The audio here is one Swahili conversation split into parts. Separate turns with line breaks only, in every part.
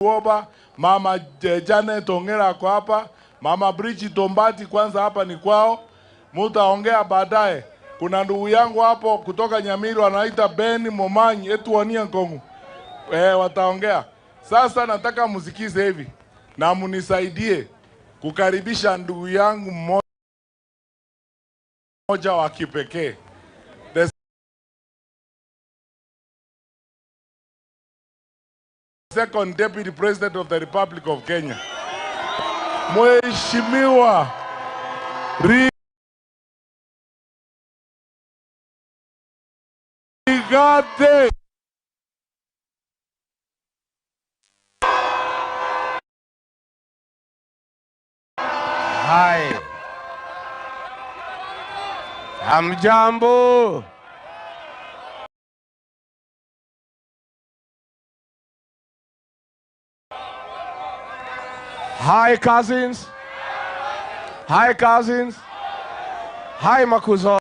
Woba, Mama Janet Ongera kwa hapa, Mama Bridget Tombati kwanza hapa ni kwao. Mutaongea baadaye. Kuna ndugu yangu hapo kutoka Nyamiru anaita Ben Momanyi etuwania Nkongu. Wataongea. Sasa nataka musikize hivi na munisaidie kukaribisha ndugu yangu mmoja wa kipekee. Second Deputy President of the Republic of Kenya, Mheshimiwa Rigathi
Hai. Hamjambo. Hi cousins. Hi cousins. Hi Makuzo.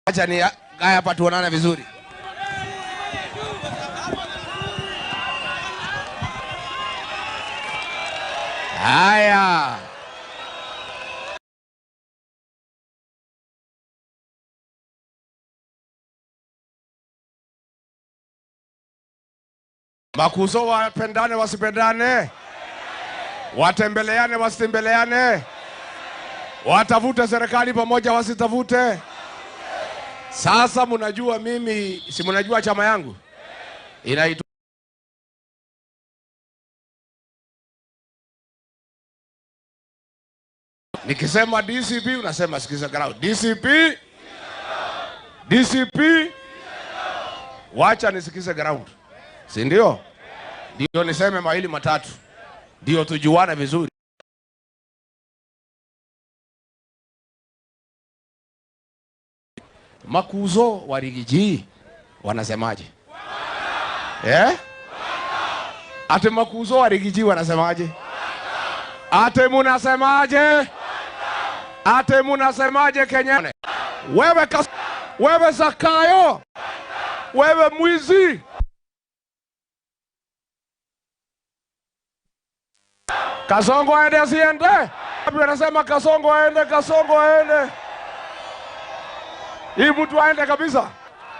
Acha ni gaya hapa tuonane vizuri. Haya. Makuzo wapendane wasipendane, watembeleane wasitembeleane, watavute serikali pamoja wasitavute. Sasa mnajua mimi, si mnajua chama yangu inaitwa nikisema DCP unasema sikiza ground. DCP DCP wacha nisikize ground. Si ndio? Ndio niseme mawili matatu. Ndio tujuane vizuri. Makuzo wa Rigiji wanasemaje? Ate Makuzo wa Rigiji wanasemaje? Ate munasemaje? Ate munasemaje Kenya? Wewe Zakayo. Wewe mwizi. Kasongo aende asiende? Anasema Kasongo aende, Kasongo aende. Hii mtu aende kabisa.